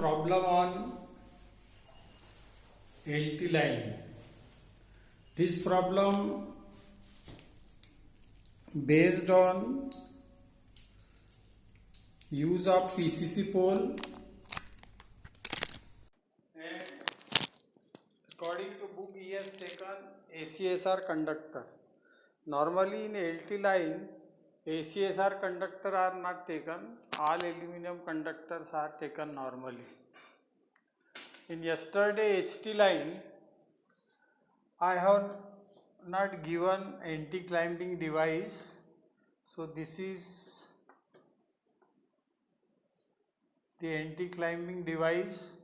problem on LT line. This problem based on use of PCC pole and according to book he has taken ACSR conductor. Normally in LT line ACSR conductor are not taken, all aluminum conductors are taken normally. In yesterday HT line I have not given anti-climbing device, so this is the anti-climbing device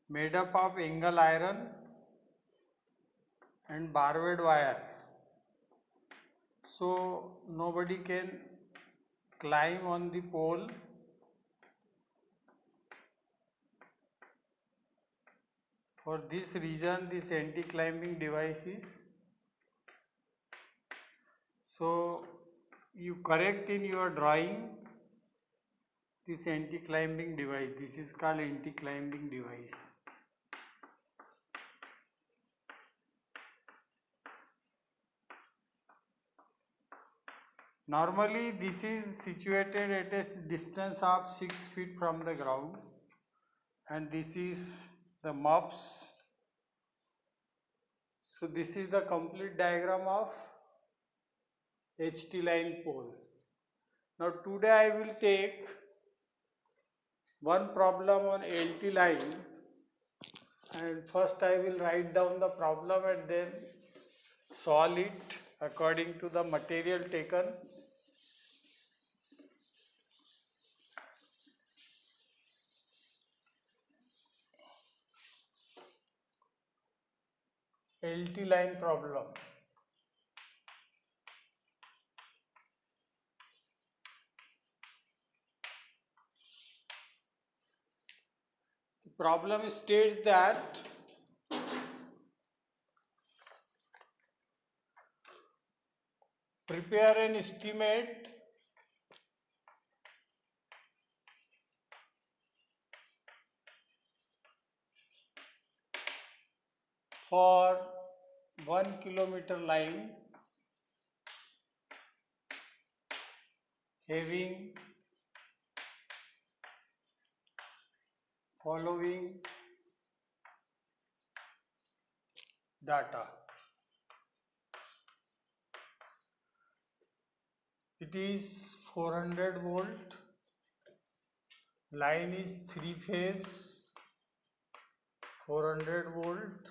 made up of angle iron and barbed wire, so nobody can climb on the pole. For this reason this anti-climbing device is, so you correct in your drawing this anti-climbing device. This is called anti-climbing device. Normally this is situated at a distance of 6 feet from the ground, and this is the MUFs. So this is the complete diagram of HT line pole. Now today I will take one problem on LT line, and first I will write down the problem and then solve it according to the material taken. LT line problem. The problem states that prepare an estimate for 1 kilometer line having following data. It is 400 volt, line is 3 phase, 400 volt,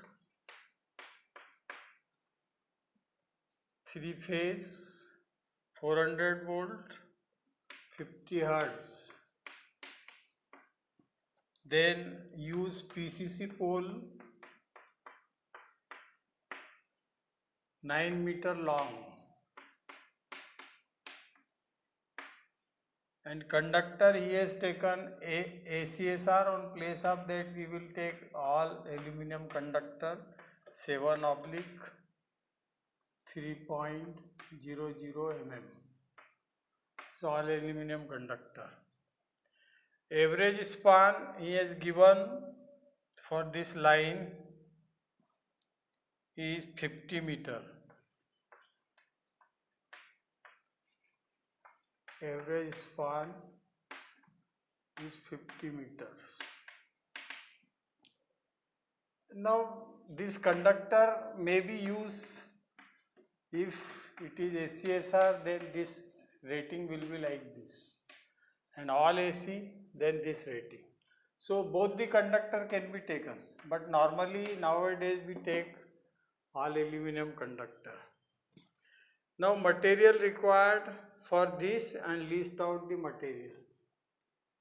3 phase, 400 volt, 50 hertz. Then use PCC pole 9 meter long, and conductor he has taken ACSR. On place of that we will take all aluminum conductor 7/3.00 mm. So all aluminum conductor. Average span he has given for this line is 50 meter. Average span is 50 meters. Now this conductor may be used, if it is ACSR then this rating will be like this, and all AC then this rating. So both the conductor can be taken, but normally nowadays we take all aluminum conductor. Now material required for this, and list out the material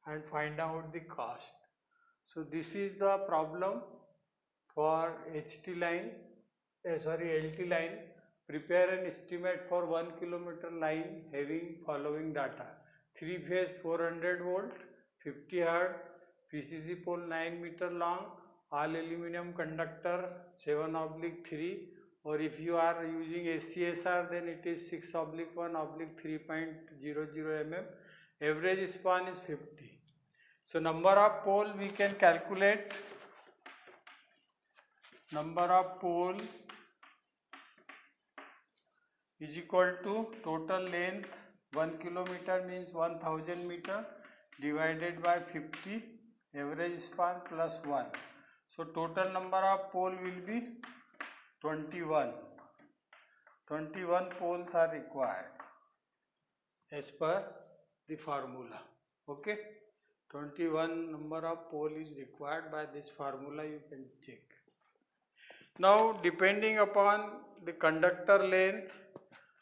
and find out the cost. So this is the problem for LT line. Prepare an estimate for 1 kilometer line having following data: 3 phase 400 volt, 50 hertz, PCC pole 9 meter long, all aluminum conductor 7/3, or if you are using ACSR then it is 6/1/3.00 mm. Average span is 50. So number of pole we can calculate. Number of pole is equal to total length 1 kilometer means 1000 meter divided by 50 average span plus 1. So total number of pole will be 21. 21 poles are required as per the formula. Okay, 21 number of pole is required by this formula, you can check. Now depending upon the conductor length,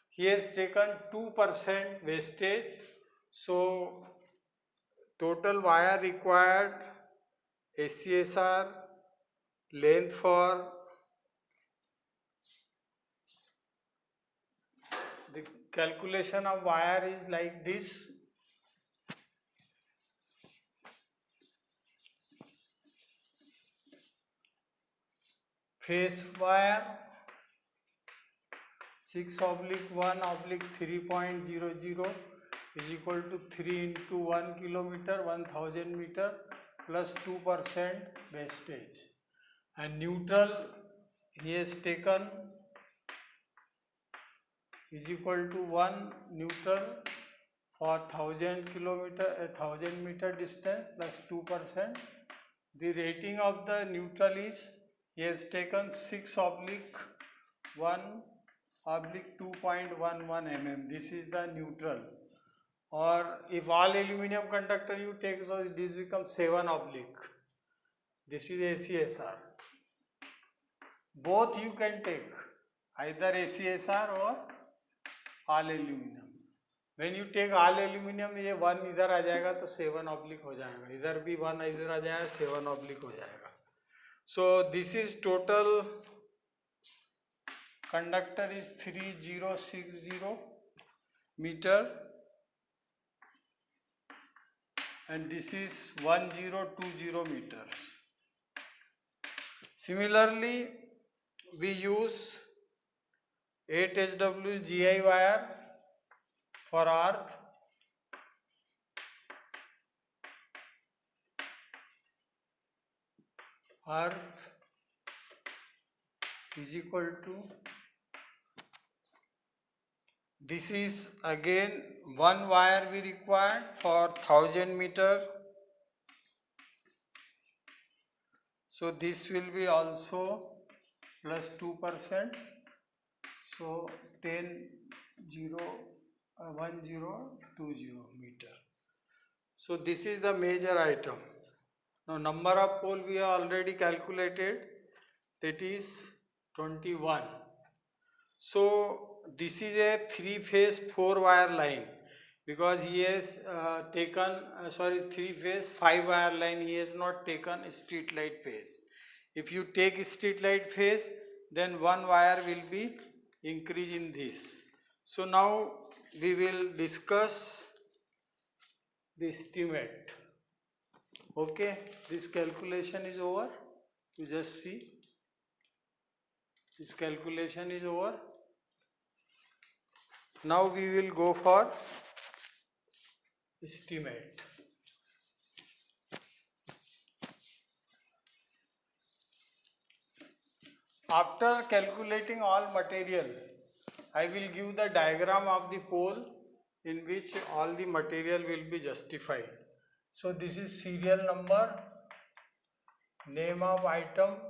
he has taken 2% wastage. So total wire required ACSR length for the calculation of wire is like this. Face wire 6/1/3.00 is equal to 3 into 1 kilometer 1000 meter plus 2% wastage. And neutral he has taken is equal to 1 neutral for 1000 meter distance plus 2%. The rating of the neutral is he has taken 6/1/2.11 mm. This is the neutral. Or if all aluminum conductor you take, so this becomes 7/. This is ACSR. Both you can take, either ACSR or all aluminum. When you take all aluminum, ये 1 इधर आ जाएगा तो 7/ हो जाएगा, इधर भी 1 इधर आ जाएगा 7/ हो जाएगा. So this is total conductor is 3060 meter and this is 1020 meters. Similarly, we use 8 HW GI wire for earth. Earth is equal to, this is again one wire we required for 1000 meter. So this will be also plus 2%. So 1020 meter. So this is the major item. Now number of pole we have already calculated, that is 21. So this is a 3-phase 4-wire line, because he has taken 3-phase 5-wire line, he has not taken street light phase. If you take street light phase, then one wire will be increased in this. So now we will discuss the estimate. Okay, this calculation is over. You just see, this calculation is over. Now we will go for estimate. After calculating all material, I will give the diagram of the pole in which all the material will be justified. So this is serial number, name of item,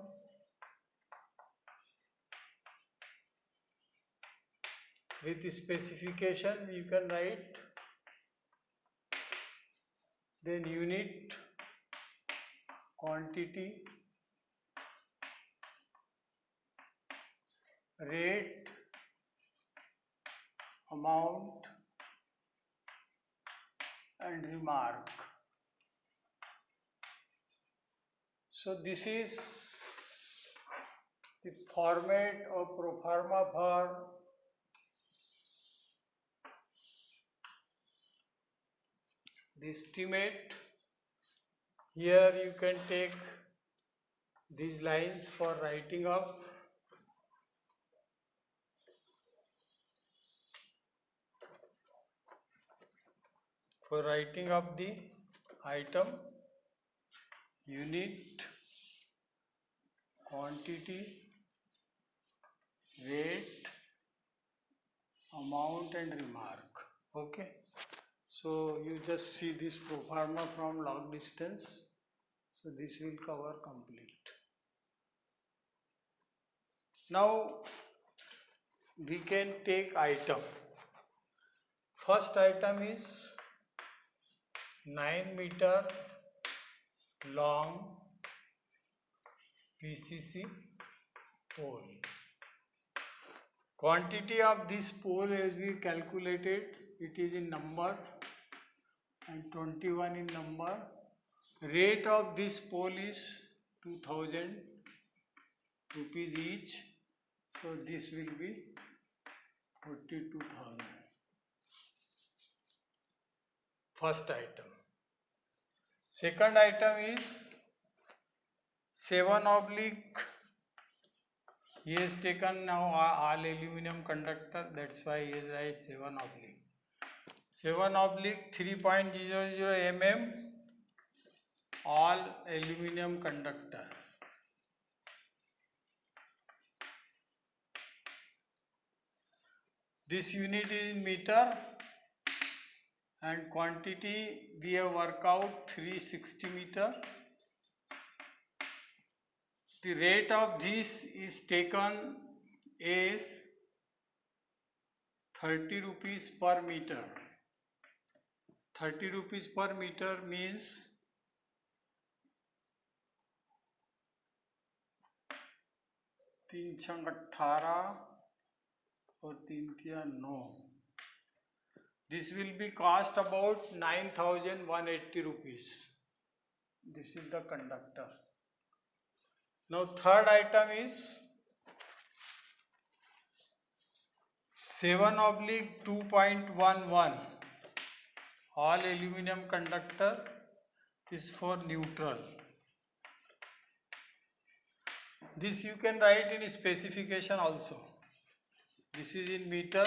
with specification you can write, then unit, quantity, rate, amount and remark. So this is the format of pro forma for the estimate. Here you can take these lines for writing up. For writing up the item. unit, quantity, rate, amount and remark. Okay, so you just see this pro forma from log distance, so this will cover complete. Now we can take item. First item is 9 meter long PCC pole. Quantity of this pole as we calculated, it is in number and 21 in number. Rate of this pole is 2000 rupees each, so this will be 42,000. First item. Second item is 7 oblique. He has taken now all aluminum conductor, that's why he has write 7 oblique. 7 oblique 3.00 mm all aluminum conductor. This unit is in meter and quantity we have worked out 360 meter. The rate of this is taken as 30 rupees per meter. 30 rupees per meter means 3 छंग 18 और 3 तिया 9. This will be cost about 9,180 rupees. This is the conductor. Now third item is 7 oblique 2.11 all aluminum conductor. This is for neutral. This you can write in specification also. This is in meter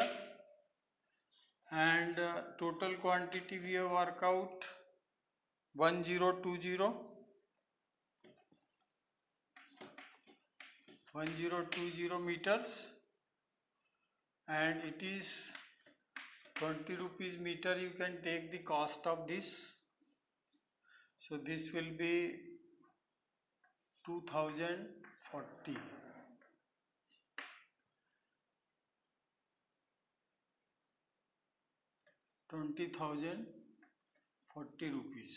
and total quantity we have worked out 1020 meters and it is 20 rupees meter. You can take the cost of this. So this will be 2040. 20,040 rupees.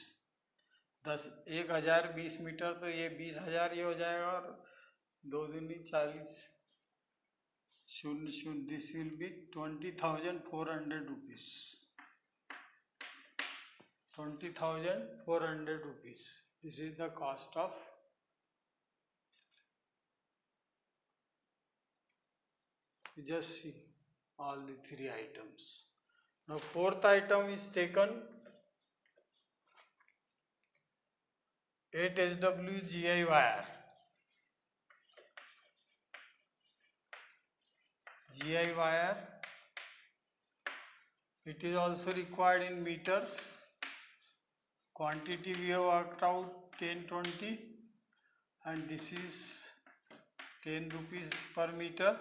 1000 20 metre तो ये 20,000 ये हो जाएगा और 2 दूनी 40 शून्य शून्य. This will be 20,400 rupees. 20,400 rupees. This is the cost of you just see all the 3 items. Now fourth item is taken 8 SW GI wire. GI wire, it is also required in meters. Quantity we have worked out 1020 and this is 10 rupees per meter.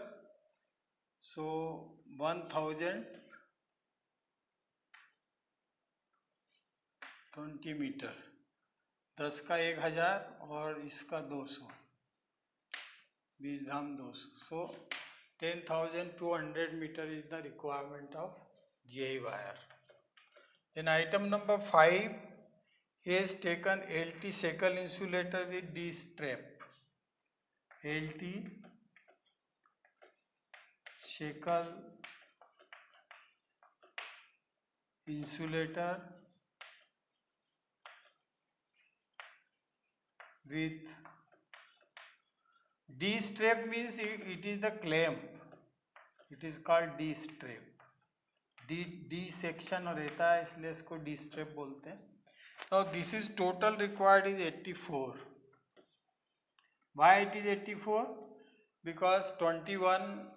So 1020 meter. 10 का 1000 और इसका 200. 20 धाम 200. So 10,200 meter is the requirement of GI wire. Then item number 5 is taken LT shackle insulator with D strap. LT shackle insulator with D strap means it is the clamp. It is called D strap. D section रहता है इसलिए इसको D strap बोलते हैं. Now this is total required is 84. Why it is 84? Because 21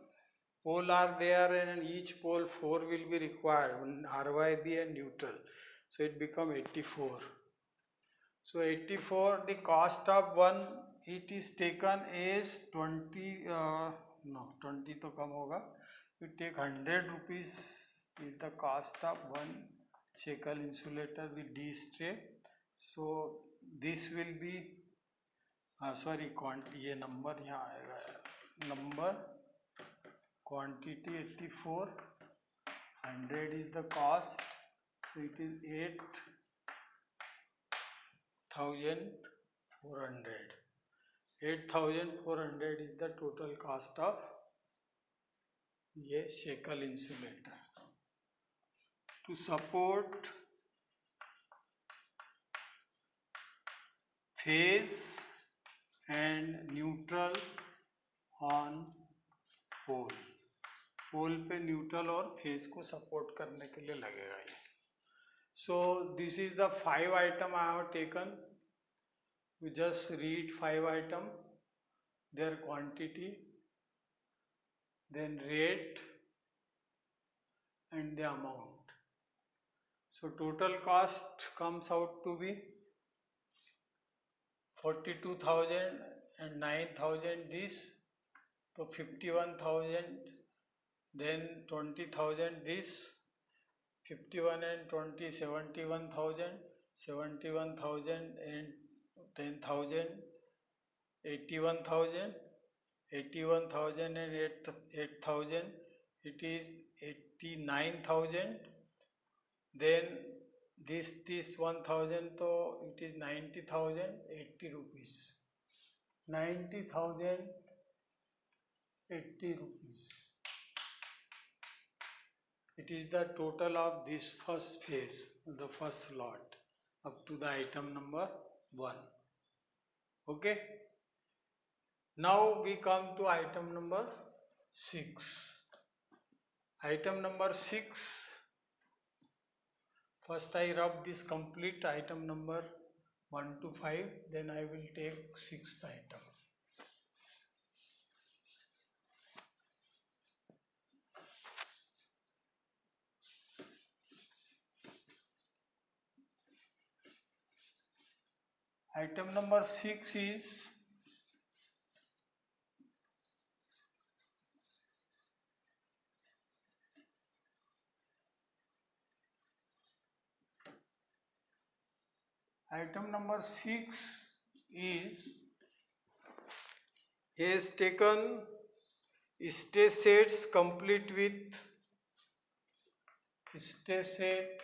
pole are there and each pole 4 will be required, RYB and neutral. So it become 84. So 84, the cost of one, it is taken is 20, no 20 तो कम होगा, you take 100 rupees is the cost of one shekel insulator with D stay. So this will be sorry, ये number यहाँ आएगा, number quantity 84, 100 is the cost, so it is 8,400. 8,400 is the total cost of ये shackle insulator to support phase and neutral on pole. पोल पे neutral और phase को support करने के लिए लगेगा ये. So this is the 5 item I have taken. You just read 5 item, their quantity, then rate and the amount. So total cost comes out to be 42,000 and 9,000 this, so 51,000, then 20,000 this, 51 and 20, 71,000, 71,000 and 10,000, 81,000, 81,000 and 8,000, it is 89,000. Then this 1,000, so it is 90,080 rupees. 90,080 rupees. It is the total of this first phase, the first lot, up to the item number 1. Okay. Now we come to item number 6. Item number 6. First I rub this complete item number 1 to 5, then I will take 6th item. Item number 6 is he has taken stay sets complete with stay set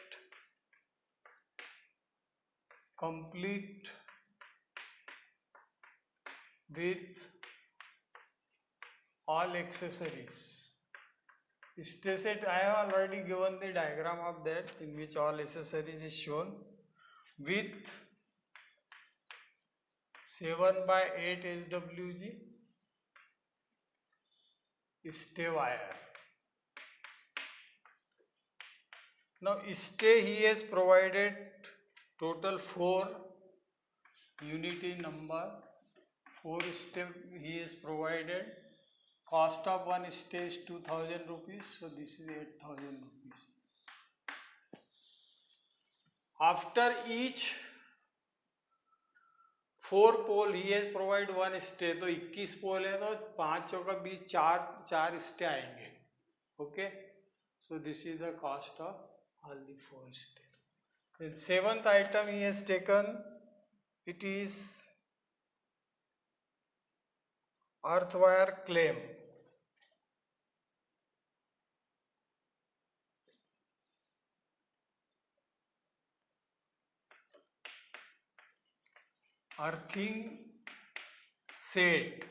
complete with all accessories. Stay set, I have already given the diagram of that, in which all accessories is shown, with 7/8 SWG stay wire. Now stay he has provided total 4 unity number, 4 stay he is provided. Cost of one stay is 2,000 rupees, so this is 8,000 rupees. After each 4 pole he has provide 1 stay, तो 21 पोल है तो 5 चौका 20, 4 stay आएंगे. Okay, so this is the cost of all the 4 stay. Then 7th item he has taken, it is earth wire claim. Earthing set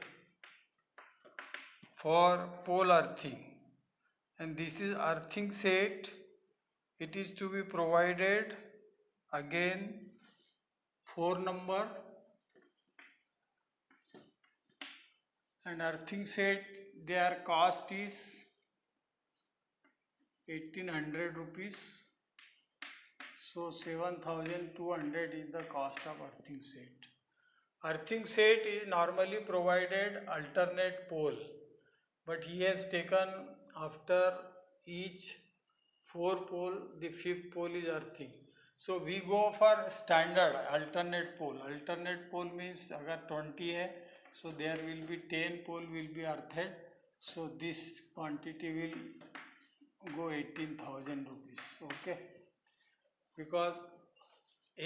for pole earthing, and this is earthing set. It is to be provided again 4 number, and earthing set their cost is 1,800 rupees. So 7,200 is the cost of earthing set. Earthing set is normally provided alternate pole, but he has taken after each 4 pole, the 5th pole is earthing. So we go for standard alternate pole. Alternate pole means अगर 20 है, so there will be 10 pole will be earthed. So this quantity will go 18,000 rupees. Okay, because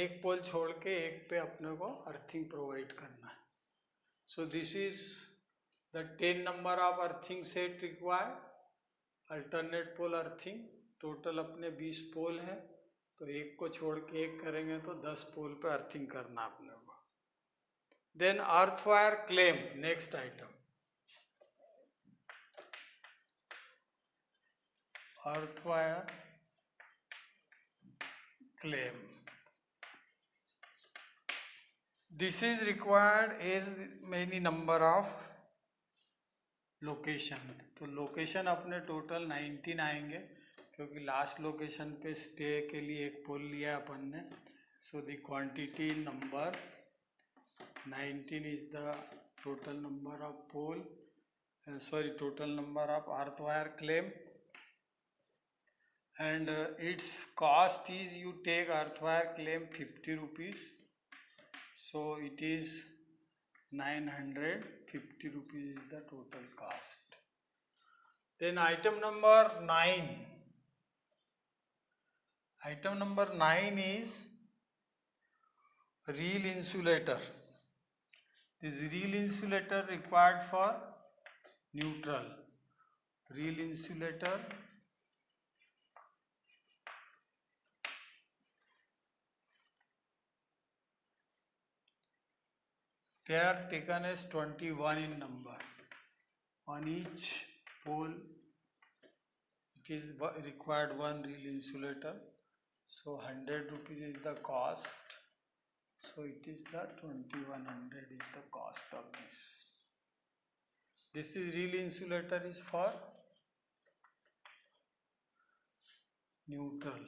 एक पोल छोड़ के एक पे अपने को earthing provide करना है. So this is the 10 number of earthing set required. Alternate pole earthing. Total अपने 20 पोल हैं, तो एक को छोड़ के एक करेंगे तो 10 पोल पे अर्थिंग करना अपने को. Then earth wire claim, next item. Earth wire claim. This is required as many number of location. तो लोकेशन अपने टोटल 19 आएंगे, क्योंकि लास्ट लोकेशन पे स्टे के लिए एक पोल लिया अपन ने. So the quantity number 19 is the total number of pole, total number of earth wire claim. And its cost is, you take earth wire claim 50 rupees, so it is 950 rupees is the total cost. Then item number 9. Item number 9 is reel insulator. This reel insulator required for neutral. Reel insulator they are taken as 21 in number. On each pole it is required one reel insulator. So 100 rupees is the cost. So it is the 2100 is the cost of this. This is reel insulator is for neutral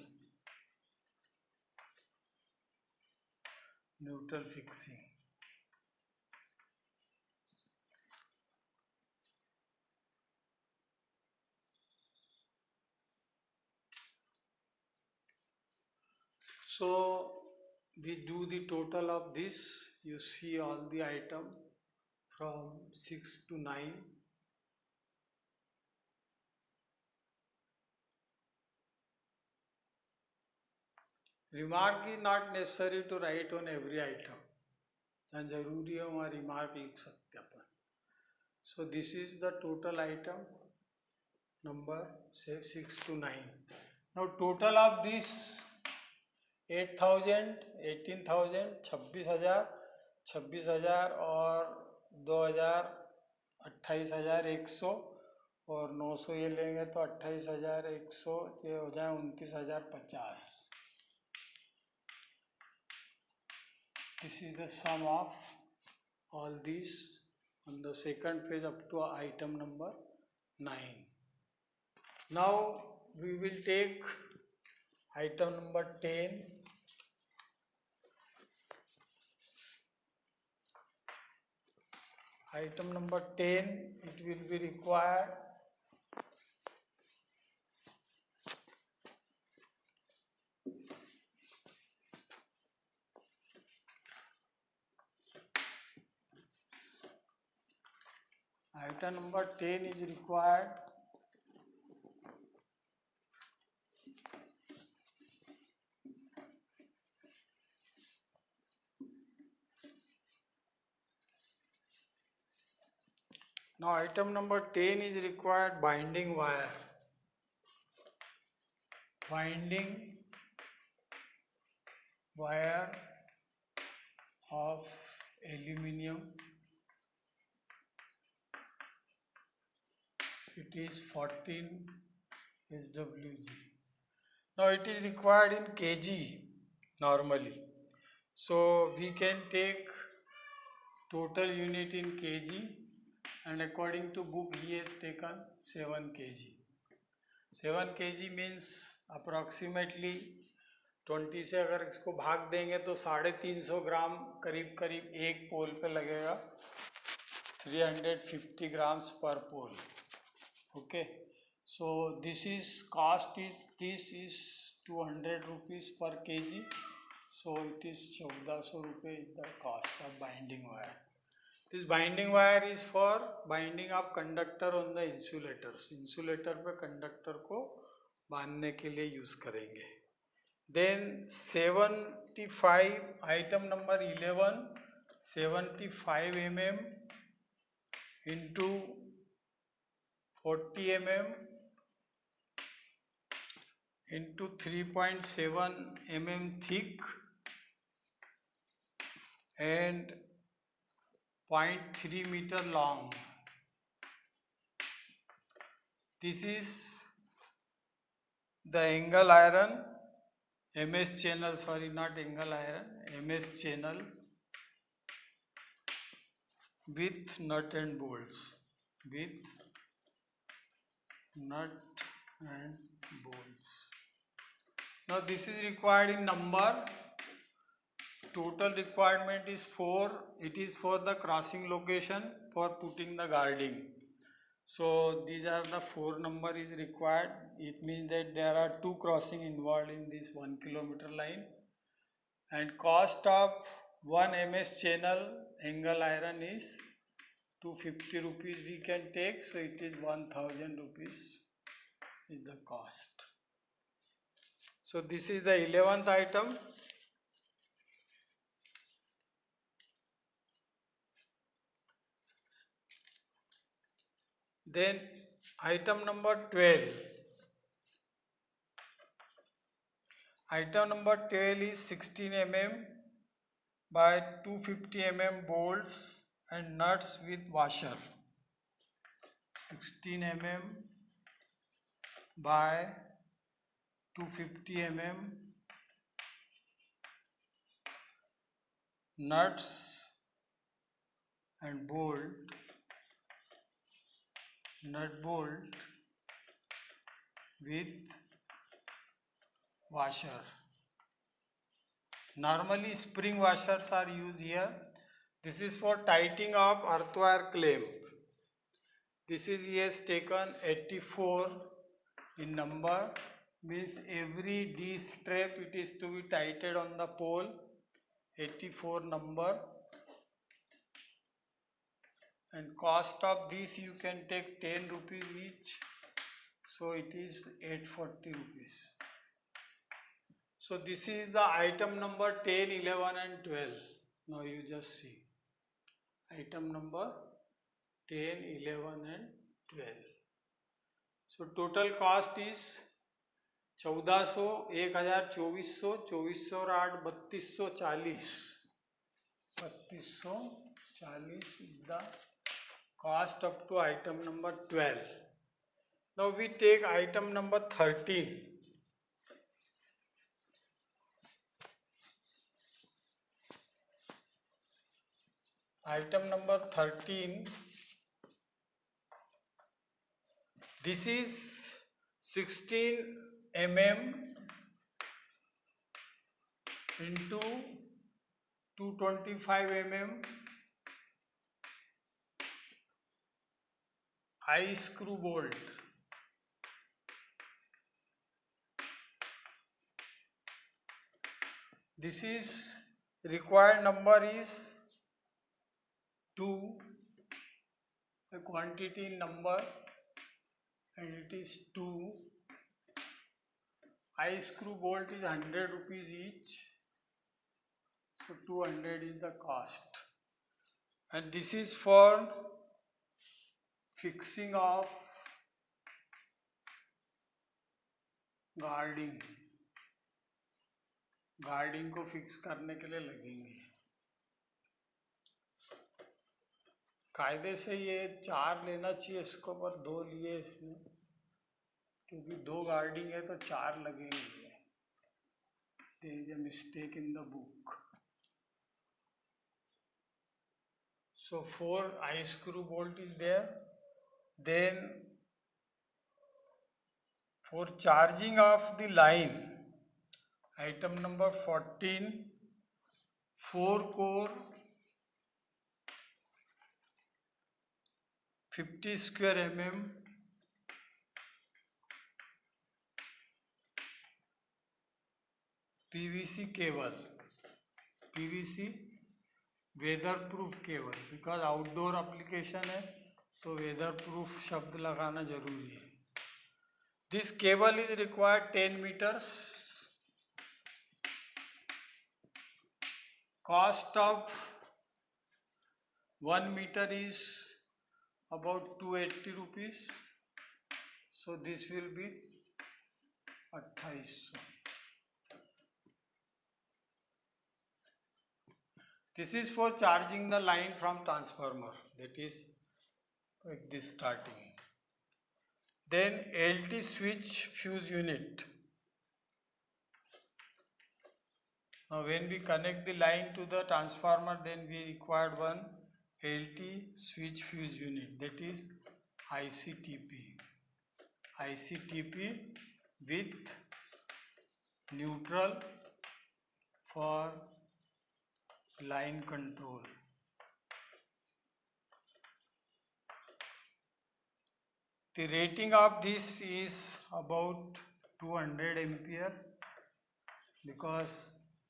fixing. So we do the total of this. You see all the item from 6 to 9. Remark is not necessary to write on every item. जहाँ जरूरी है वहाँ remark लिख सकते अपन. So this is the total item number, say 6 to 9. Now total of this 8,000, 18,000, 26,000, 26,000 और 2,000, 28,100 और 900 ये लेंगे तो 28,100, ये हो जाए 29,050. This is the sum of all these on the second page up to item number 9. Now we will take item number 10. Item number 10, it will be required item number 10 is required now item number 10 is required binding wire. Binding wire of aluminium. It is 14 SWG. Now it is required in kg normally. So we can take total unit in kg, and according to book he has taken 7 kg. 7 kg means approximately 20 से अगर इसको भाग देंगे तो 350 ग्राम करीब करीब एक पोल पे लगेगा. 350 grams per pole. Okay, so this is cost is 200 rupees per kg. So it is 1400 rupees is the cost of binding wire. This binding wire is for binding of conductor on the insulators. Insulator पे conductor को बांधने के लिए use करेंगे. Then 75 item number 11, 75 mm into 40 mm into 3.7 mm thick and 0.3 meter long. This is the angle iron MS channel, sorry, not angle iron, MS channel with nut and bolts, with nut and bolts. Now this is required in number. Total requirement is 4. It is for the crossing location for putting the guarding. So these are the 4 number is required. It means that there are 2 crossing involved in this 1 kilometer line. And cost of 1 MS channel angle iron is 250 rupees we can take. So it is 1000 rupees is the cost. So this is the 11th item. Then item number 12. Item number 12 is 16 mm by 250 mm bolts and nuts with washer. 16 mm by 250 mm nuts and bolt, nut bolt with washer. Normally spring washers are used here. This is for tightening of earthwire clamp. This is he has taken 84 in number, means every D strap it is to be tightened on the pole, 84 number, and cost of this you can take 10 rupees each, so it is 840 rupees. So this is the item number 10, 11 and 12. Now you just see item number 10, 11 and 12. So total cost is 1400, 1000, 2400, 2400 और 8, 3240. 3240 is the cost up to item number 12. Now we take item number 13. Item number 13. This is 16 mm into 225 mm I screw bolt. This is required number is 2, a quantity number, and it is 2. I screw bolt is 100 rupees each, so 200 is the cost. And this is for fixing of guarding, guarding को fix करने के लिए लगेंगे. कायदे से ये 4 लेना चाहिए इसको, पर 2 लिए इसमें, क्योंकि 2 गार्डिंग है तो 4 लगेंगे. There is a mistake in the book. So 4 I screw bolt is there. Then for charging of the line, item number 14, 4 core 50 square mm PVC cable, PVC weather proof cable, because outdoor application है तो weather proof शब्द लगाना जरूरी है. This cable is required 10 meters. Cost of 1 meter is about 280 rupees. So this will be 2800. This is for charging the line from transformer, that is like this starting. Then LT switch fuse unit. Now when we connect the line to the transformer, then we require one LT switch fuse unit, that is ICTP. ICTP with neutral for line control. The rating of this is about 200 ampere because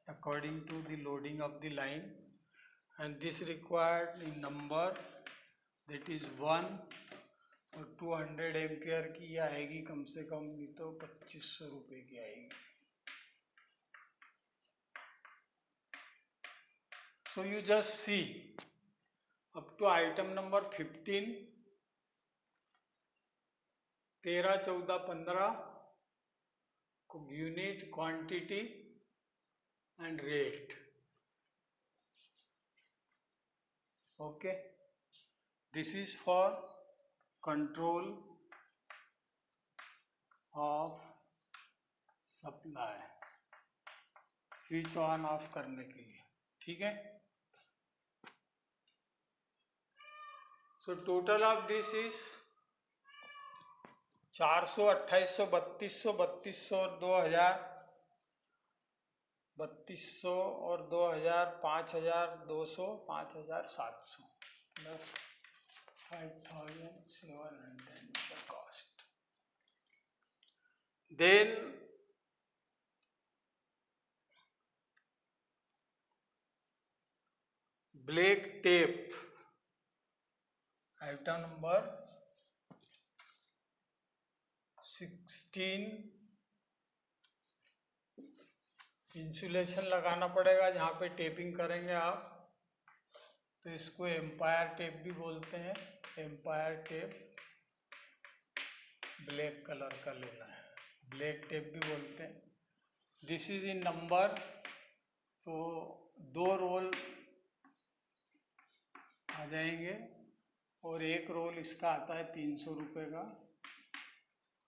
according to the loading of the line, and this required in number, that is 1 और 200 ampere की आएगी कम से कम, नहीं तो 2500 रुपये की आएगी. So you just see up to item number 15, 13, 14, 15 unit, quantity and rate. Okay, this is for control of supply, switch on off करने के लिए. ठीक है. So total of this is 400, 2800, 3200, 3200 और 2000, 3200 और 2000, 5200, 5700 plus 5700 the cost. Then black tape, item number 16. Insulation लगाना पड़ेगा जहाँ पे टेपिंग करेंगे आप, तो इसको एम्पायर टेप भी बोलते हैं. एम्पायर टेप ब्लैक कलर का लेना है, ब्लैक टेप भी बोलते हैं. दिस इज इन नंबर, तो 2 रोल आ जाएंगे और एक रोल इसका आता है 300 रुपये का.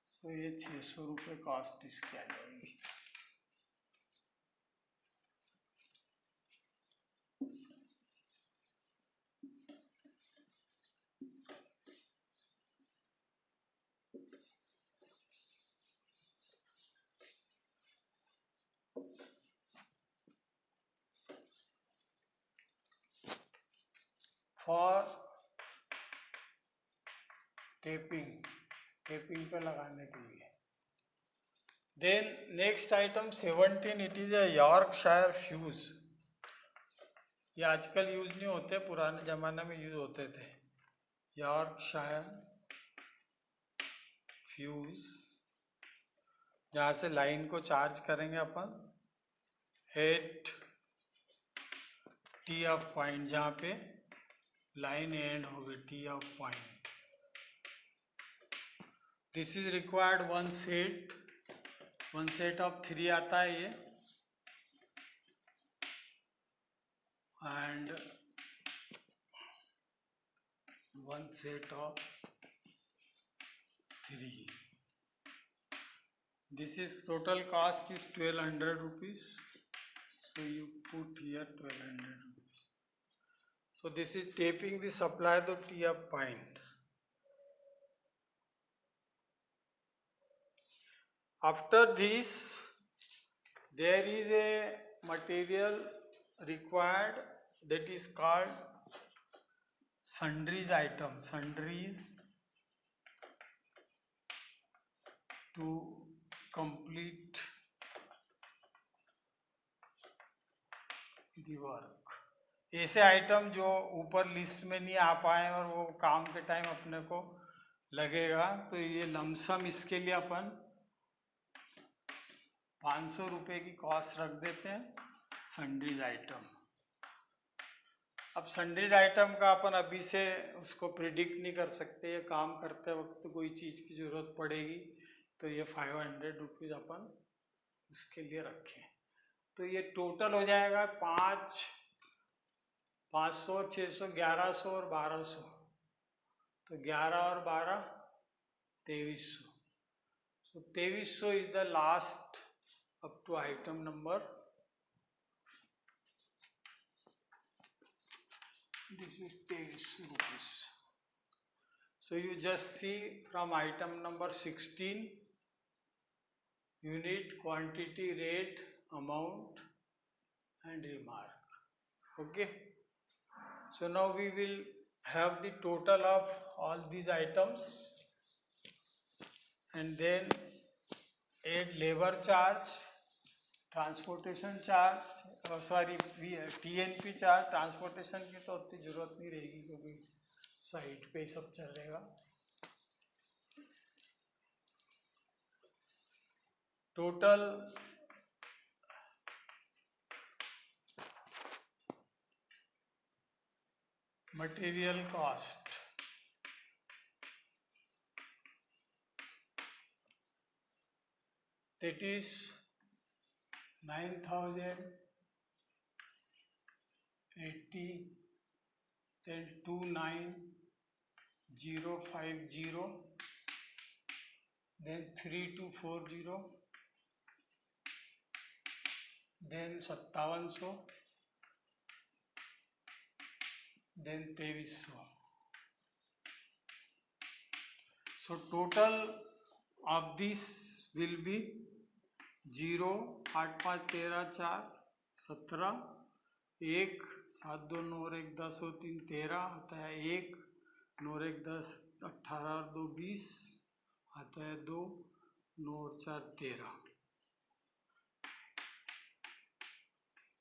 सो ये 600 रुपये कॉस्ट इसकी आ जाएगी. फॉर टेपिंग, टेपिंग पे लगाने के लिए. Then next item 17, it is a Yorkshire fuse. ये आजकल यूज नहीं होते, पुराने जमाने में यूज होते थे. यॉर्कशायर फ्यूज, जहाँ से लाइन को चार्ज करेंगे अपन एट टी ऑफ पॉइंट, जहाँ पे लाइन एंड होगी, T of point. This is required one set of 3 आता है ये, and 1 set of 3. This is total cost is 1200 rupees. So you put here 1200 rupees. So this is taping the supply to T up point. After this, there is a material required that is called sundries item. Sundries to complete the work. ऐसे item जो ऊपर list में नहीं आ पाए और वो काम के टाइम अपने को लगेगा, तो ये लमसम इसके लिए अपन 500 रुपये की कॉस्ट रख देते हैं सन्डीज आइटम। अब सन्डीज आइटम का अपन अभी से उसको प्रिडिक्ट नहीं कर सकते, ये काम करते वक्त कोई चीज़ की ज़रूरत पड़ेगी, तो ये 500 रुपीज़ अपन उसके लिए रखें। तो ये टोटल हो जाएगा 500, 600, 1100 और 1200, तो 11 और 12 2300। So 2300 is the last up to item number. This is 2300 rupees. So you just see from item number 16, unit, quantity, rate, amount and remark. Okay. So now we will have the total of all these items and then add labor charge, transportation charge, sorry TNP charge. Transportation की तो उतनी ज़रूरत नहीं रहेगी क्योंकि site पे सब चलेगा। Total material cost, that is 9,080, then 29050, then 3240, then 5700, then 2300. So total of this will be 0, 8 5 13 4 17, 1 7 2 9 और 1 10 और 3 13 आता है, 1 9 और 1 10 18 और 2 20 आता है, 2 9 और 4 13,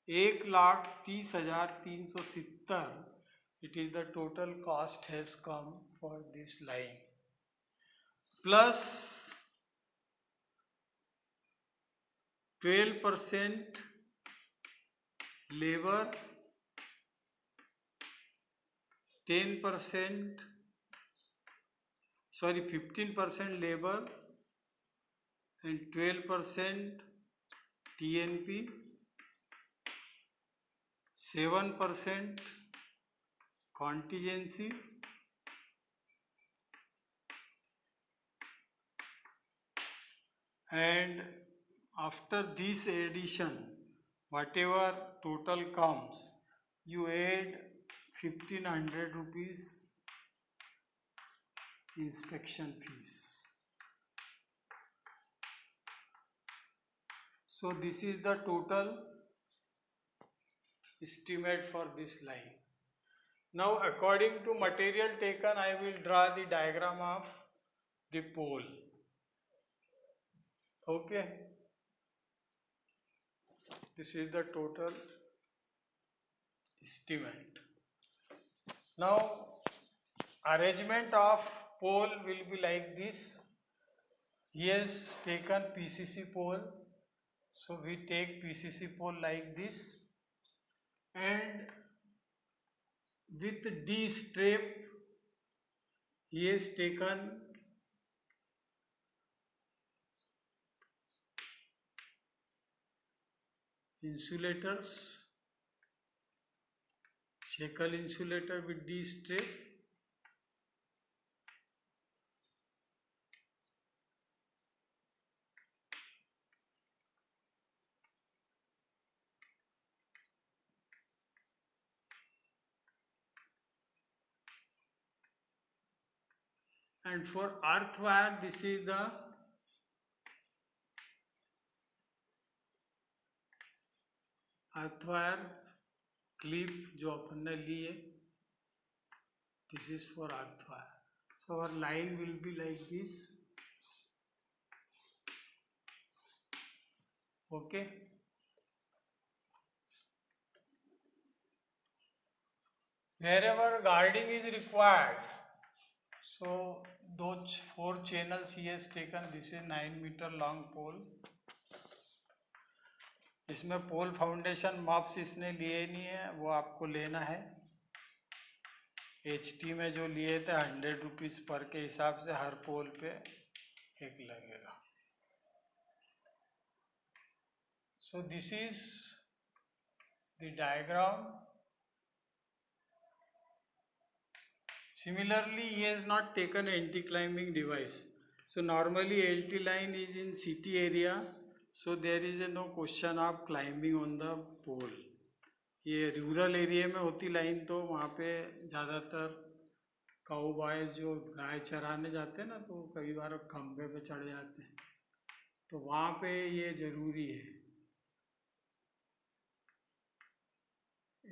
1,30,370. It is the total cost has come for this line, plus 12% labor, 10%, sorry 15% labor and 12% TNP, 7% contingency, and after this addition whatever total comes, you add 1500 rupees inspection fees. So this is the total estimate for this line. Now according to material taken, I will draw the diagram of the pole. Okay, this is the total estimate. Now arrangement of pole will be like this. He has taken PCC pole, so we take PCC pole like this, and with D strap he has taken insulators, shackle insulator with D strap, and for earth wire this is the earth wire clip जो अपन ने ली है, this is for earth wire. So our line will be like this. Okay, wherever guarding is required. So those 4 channels he has taken. This is 9-meter long pole. इसमें पोल foundation माप्स इसने लिए नहीं है, वो आपको लेना है। HT में जो लिए थे 100 रुपीज़ पर के हिसाब से हर पोल पे एक लगेगा। So this is the diagram. Similarly, he has not taken anti-climbing device. So normally LT line is in city area, so there is no question of climbing on the pole. ये rural area में होती line तो वहाँ पे ज़्यादातर काऊ boys जो गाय चराने जाते हैं ना, तो कई बार खंभे पे चढ़ जाते हैं, तो वहाँ पे ये ज़रूरी है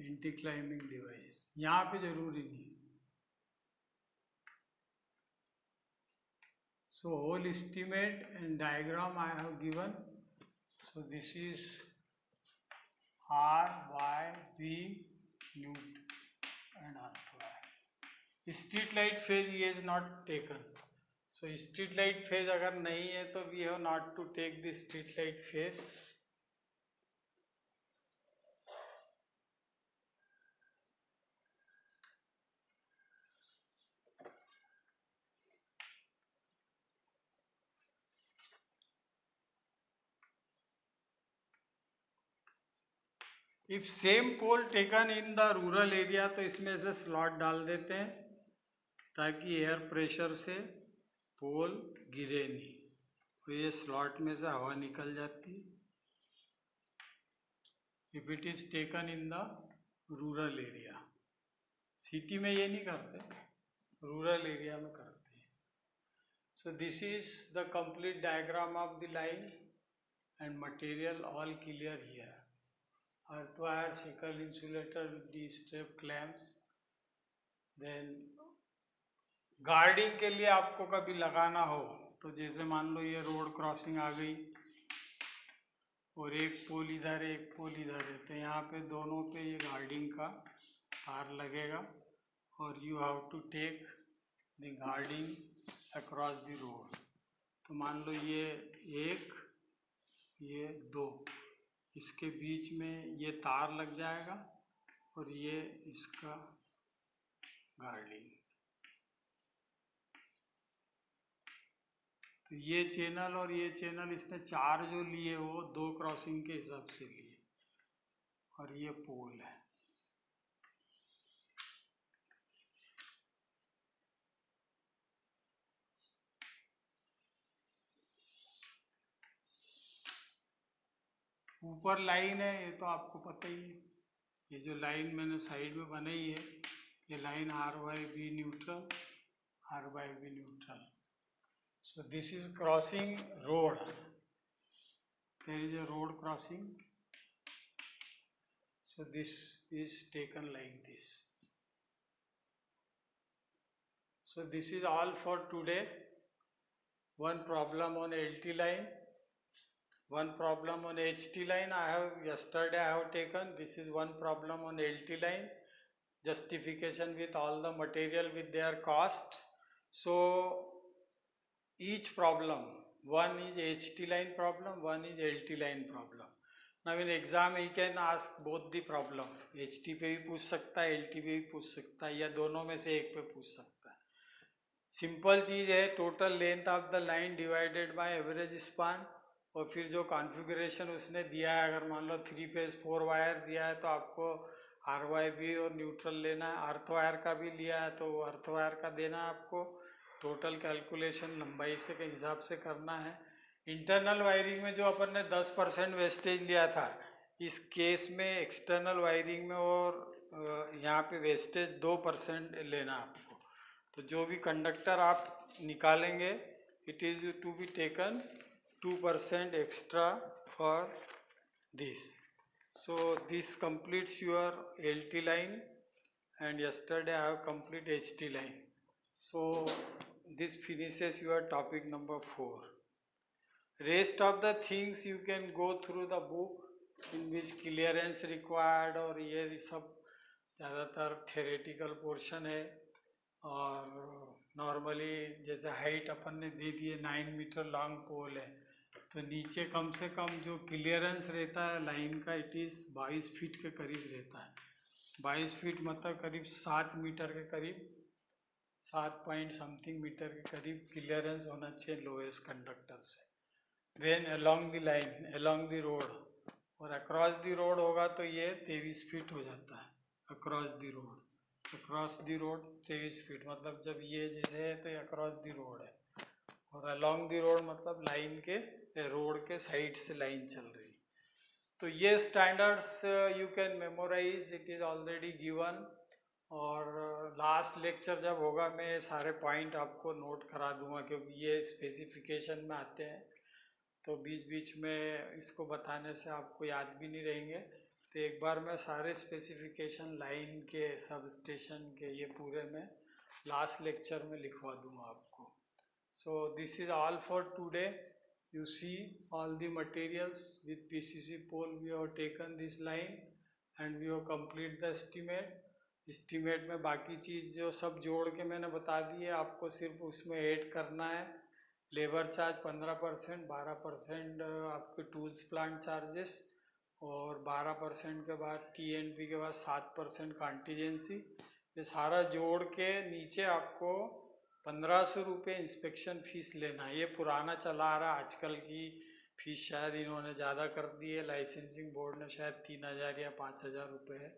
एंटी क्लाइंबिंग डिवाइस, यहाँ पे ज़रूरी नहीं। So whole estimate and diagram I have given. So this is R, Y, V, Newt and R. Street light phase he has not taken. So street light phase अगर नहीं है तो we have not to take the street light phase. If same pole taken in the rural area तो इसमें से slot डाल देते हैं ताकि एयर प्रेशर से पोल गिरे नहीं, तो ये स्लॉट में से हवा निकल जाती है। If it is taken in the rural area, city में ये नहीं करते, रूरल एरिया में करते हैं। So this is the complete diagram of the line and material all clear here. Earth wire, shackle insulator with D strap clamps. Then guarding के लिए आपको कभी लगाना हो तो जैसे मान लो ये रोड क्रॉसिंग आ गई और एक पोल इधर है एक पोल इधर है, तो यहाँ पे दोनों पे ये गार्डिंग का तार लगेगा और you have to take the guarding across the road. तो मान लो ये एक, ये दो, इसके बीच में ये तार लग जाएगा और ये इसका गार्डिंग। तो ये चैनल और ये चैनल इसने 4 जो लिए वो 2 क्रॉसिंग के हिसाब से लिए और ये पोल है। ऊपर लाइन है, ये तो आपको पता ही है, ये जो लाइन मैंने साइड में बनाई है ये line RYB neutral, RYB neutral. So this is crossing road, there is a road crossing, so this is taken like this. So this is all for today. One problem on LT line, one problem on HT line yesterday I have taken. This is one problem on LT line, justification with all the material with their cost. So each problem, one is HT line problem, one is LT line problem. Now in exam he can ask both the problem, HT पे भी पूछ सकता है, LT पे भी पूछ सकता है, या दोनों में से एक पे पूछ सकता है। सिंपल चीज़ है, total length of the line divided by average span, और फिर जो कॉन्फ़िगरेशन उसने दिया है, अगर मान लो 3 फेज 4 वायर दिया है तो आपको RYB और न्यूट्रल लेना है, अर्थ वायर का भी लिया है तो अर्थ वायर का देना है आपको। टोटल कैलकुलेशन लंबाई से के हिसाब से करना है। इंटरनल वायरिंग में जो अपन ने 10% वेस्टेज लिया था, इस केस में एक्सटर्नल वायरिंग में और यहाँ पे वेस्टेज 2% लेना आपको। तो जो भी कंडक्टर आप निकालेंगे it is to be taken 2% extra for this. So this completes your LT line and yesterday I have complete HT line. So this finishes your topic number 4. Rest of the things you can go through the book in which clearance required और ये सब ज़्यादातर theoretical portion है और normally जैसे height अपन ने दे दी है 9 metre long पोल है, तो नीचे कम से कम जो क्लियरेंस रहता है लाइन का इट इज़ 22 फीट के करीब रहता है। 22 फीट मतलब करीब 7 मीटर के करीब, 7 पॉइंट समथिंग मीटर के करीब क्लियरेंस होना चाहिए लोएस्ट कंडक्टर से when along the line, along the road. और अक्रॉस द रोड होगा तो ये 23 फीट हो जाता है। Across the road, across the road 23 feet मतलब जब ये जैसे है तो ये अक्रॉस द रोड है, और अलोंग द रोड मतलब लाइन के रोड के साइड से लाइन चल रही। तो ये standards you can memorise, it is already given. और लास्ट लेक्चर जब होगा मैं सारे पॉइंट आपको नोट करा दूंगा, क्योंकि ये स्पेसिफिकेशन में आते हैं तो बीच बीच में इसको बताने से आपको याद भी नहीं रहेंगे। तो एक बार मैं सारे स्पेसिफिकेशन लाइन के, सब स्टेशन के, ये पूरे में लास्ट लेक्चर में लिखवा दूंगा आपको। सो this is all for today. You see all the materials with PCC pole we have taken this line and we have complete the estimate. Estimate में बाकी चीज़ जो सब जोड़ के मैंने बता दी है, आपको सिर्फ उसमें ऐड करना है। लेबर चार्ज 15%, 12% आपके टूल्स प्लांट चार्जेस, और 12% के बाद TNP के बाद 7% कॉन्टीजेंसी। ये सारा जोड़ के नीचे आपको 1500 रुपये इंस्पेक्शन फ़ीस लेना है। ये पुराना चला आ रहा, आजकल की फ़ीस शायद इन्होंने ज़्यादा कर दी है, लाइसेंसिंग बोर्ड ने शायद 3000 या 5000 रुपये है,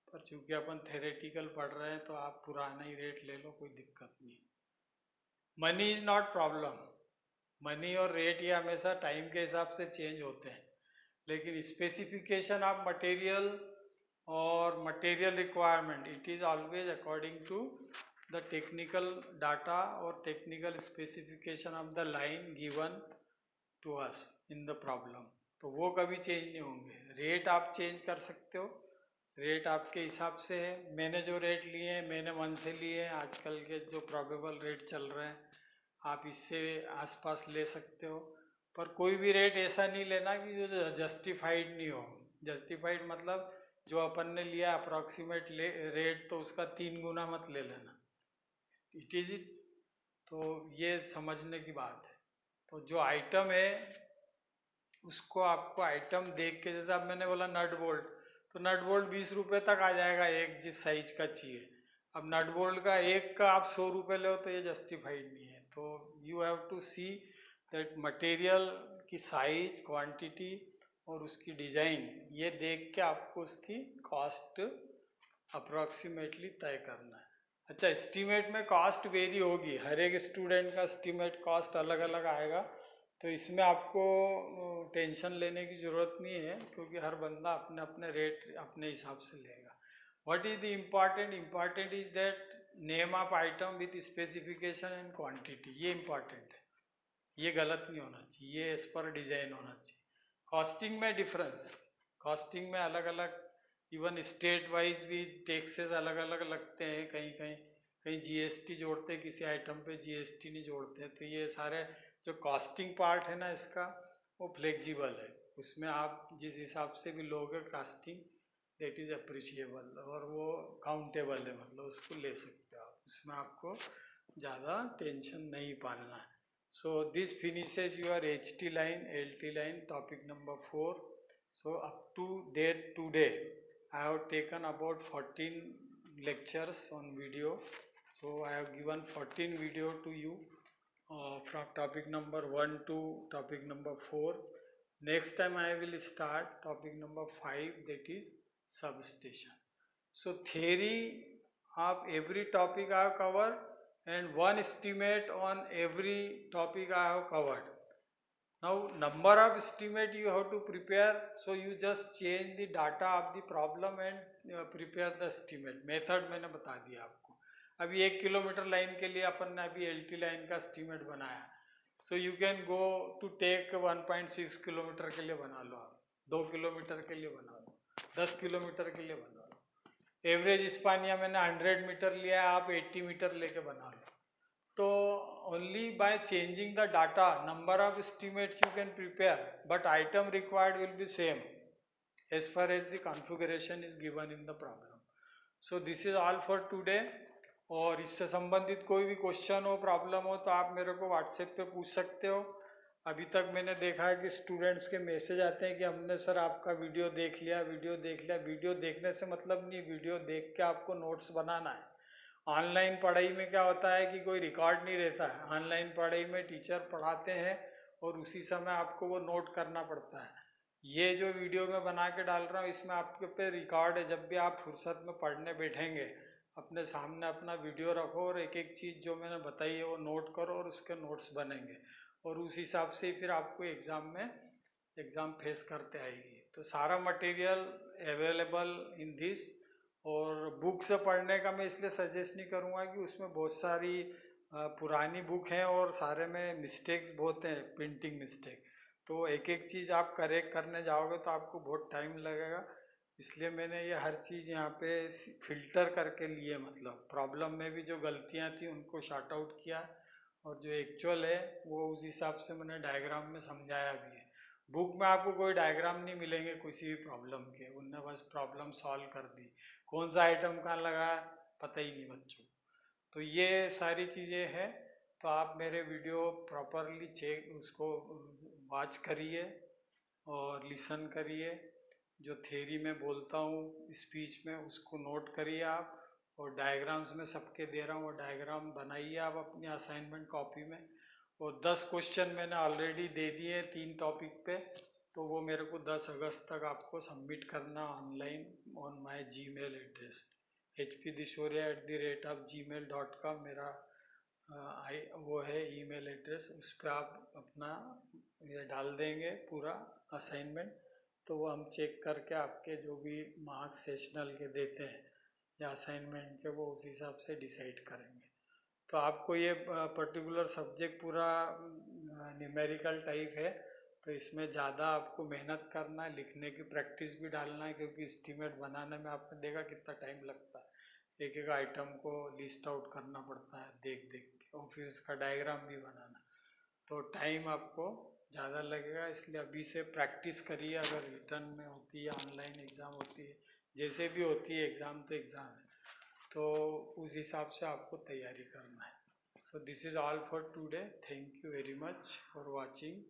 पर चूँकि अपन थेरेटिकल पढ़ रहे हैं तो आप पुराना ही रेट ले लो, कोई दिक्कत नहीं। Money is not problem, money और रेट ये हमेशा टाइम के हिसाब से चेंज होते हैं, लेकिन स्पेसिफिकेशन ऑफ मटेरियल और material requirement it is always according to the technical data और technical specification of the line given to us in the problem, तो वो कभी चेंज नहीं होंगे। रेट आप चेंज कर सकते हो, रेट आपके हिसाब से है। मैंने जो रेट लिए हैं मैंने मन से लिए हैं, आजकल के जो प्रोबेबल रेट चल रहे हैं आप इससे आसपास ले सकते हो, पर कोई भी रेट ऐसा नहीं लेना कि जो जस्टिफाइड नहीं हो। जस्टिफाइड मतलब जो अपन ने लिया अप्रॉक्सीमेट रेट, तो उसका 3 गुना मत ले लेना, इट इज इट। तो ये समझने की बात है। तो जो आइटम है उसको आपको आइटम देख के, जैसे अब मैंने बोला नट बोल्ट, तो नट बोल्ट 20 रुपये तक आ जाएगा एक, जिस साइज का चाहिए। अब नट बोल्ट का एक का आप 100 रुपये लो तो ये जस्टिफाइड नहीं है। तो you have to see that material की साइज, क्वांटिटी और उसकी डिज़ाइन, ये देख के आपको उसकी कॉस्ट अप्रॉक्सीमेटली तय करना है। अच्छा, एस्टीमेट में कॉस्ट वेरी होगी, हर एक स्टूडेंट का एस्टीमेट कॉस्ट अलग अलग आएगा, तो इसमें आपको टेंशन लेने की ज़रूरत नहीं है, क्योंकि हर बंदा अपने अपने रेट अपने हिसाब से लेगा। What is the important? Important is that name of item with specification and quantity, ये इम्पॉर्टेंट है, ये गलत नहीं होना चाहिए, ये एज पर डिज़ाइन होना चाहिए। कॉस्टिंग में डिफरेंस, कॉस्टिंग में अलग अलग, इवन स्टेट वाइज भी टैक्सेस अलग अलग लगते हैं, कहीं कहीं कहीं GST जोड़ते हैं, किसी आइटम पे GST नहीं जोड़ते हैं। तो ये सारे जो कॉस्टिंग पार्ट है ना इसका, वो फ्लेक्सिबल है, उसमें आप जिस हिसाब से भी लोगे कॉस्टिंग, दैट इज़ अप्रिशिएबल, और वो काउंटेबल है, मतलब उसको ले सकते हो आप, उसमें आपको ज़्यादा टेंशन नहीं पालना है। So this finishes your HT line, LT line, topic number 4. So up to date today, I have taken about 14 lectures on video. So I have given 14 video to you from topic number 1 to topic number 4. Next time I will start topic number 5, that is substation. So theory of every topic I have covered, and one estimate on every topic I have covered. Now number of estimate you have to prepare, so you just change the data of the problem and prepare the estimate. Method मैंने बता दिया आपको। अभी 1 kilometre line के लिए अपन ने अभी LT line का estimate बनाया, so you can go to take 1.6 kilometre के लिए बना लो, आप 2 किलोमीटर के लिए बना लो, 10 किलोमीटर के लिए बना लो। एवरेज स्पानिया मैंने 100 मीटर लिया, आप 80 मीटर लेके बना लो। तो only by changing the data, number of estimates you can prepare, but item required will be same as far as the configuration is given in the problem. So this is all for today. और इससे संबंधित कोई भी question हो, problem हो, तो आप मेरे को व्हाट्सएप पे पूछ सकते हो। अभी तक मैंने देखा है कि स्टूडेंट्स के मैसेज आते हैं कि हमने सर आपका वीडियो देख लिया, वीडियो देख लिया। वीडियो देखने से मतलब नहीं, वीडियो देख के आपको नोट्स बनाना है। ऑनलाइन पढ़ाई में क्या होता है कि कोई रिकॉर्ड नहीं रहता है। ऑनलाइन पढ़ाई में टीचर पढ़ाते हैं और उसी समय आपको वो नोट करना पड़ता है। ये जो वीडियो मैं बना के डाल रहा हूँ इसमें आपके पे रिकॉर्ड है। जब भी आप फुर्सत में पढ़ने बैठेंगे अपने सामने अपना वीडियो रखो और एक एक चीज़ जो मैंने बताई है वो नोट करो और उसके नोट्स बनेंगे और उस हिसाब से फिर आपको एग्ज़ाम फेस करते आएगी। तो सारा मटेरियल अवेलेबल इन दिस। और बुक से पढ़ने का मैं इसलिए सजेस्ट नहीं करूँगा कि उसमें बहुत सारी पुरानी बुक हैं और सारे में मिस्टेक्स बहुत हैं, प्रिंटिंग मिस्टेक। तो एक एक चीज़ आप करेक्ट करने जाओगे तो आपको बहुत टाइम लगेगा। इसलिए मैंने ये हर चीज़ यहाँ पे फिल्टर करके लिए, मतलब प्रॉब्लम में भी जो गलतियाँ थी उनको शॉर्ट आउट किया और जो एक्चुअल है वो उस हिसाब से मैंने डायग्राम में समझाया भी है। बुक में आपको कोई डायग्राम नहीं मिलेंगे किसी भी प्रॉब्लम के, उनने बस प्रॉब्लम सॉल्व कर दी, कौन सा आइटम कहाँ लगा पता ही नहीं बच्चों। तो ये सारी चीज़ें हैं। तो आप मेरे वीडियो प्रॉपरली चेक उसको वॉच करिए और लिसन करिए। जो थ्योरी में बोलता हूँ स्पीच में उसको नोट करिए आप। और डायग्राम्स में सबके दे रहा हूँ वो डायग्राम बनाइए आप अपनी असाइनमेंट कॉपी में। और 10 क्वेश्चन मैंने ऑलरेडी दे दिए 3 टॉपिक पे। तो वो मेरे को 10 अगस्त तक आपको सबमिट करना online on my Gmail address hpdisoria@gmail.com मेरा वो है ईमेल एड्रेस। उस पर आप अपना ये डाल देंगे पूरा असाइनमेंट, तो वो हम चेक करके आपके जो भी मार्क्स सेशनल के देते हैं या असाइनमेंट के वो उस हिसाब से डिसाइड करेंगे। तो आपको ये पर्टिकुलर सब्जेक्ट पूरा न्यूमेरिकल टाइप है तो इसमें ज़्यादा आपको मेहनत करना है, लिखने की प्रैक्टिस भी डालना है क्योंकि एस्टीमेट बनाने में आपने देखा कितना टाइम लगता है। एक एक आइटम को लिस्ट आउट करना पड़ता है देख देख के और फिर उसका डायग्राम भी बनाना। तो टाइम आपको ज़्यादा लगेगा, इसलिए अभी से प्रैक्टिस करिए। अगर रिटर्न में होती है, ऑनलाइन एग्ज़ाम होती है, जैसे भी होती है एग्ज़ाम तो एग्ज़ाम है, तो उस हिसाब से आपको तैयारी करना है। सो this is all for today. Thank you very much for watching.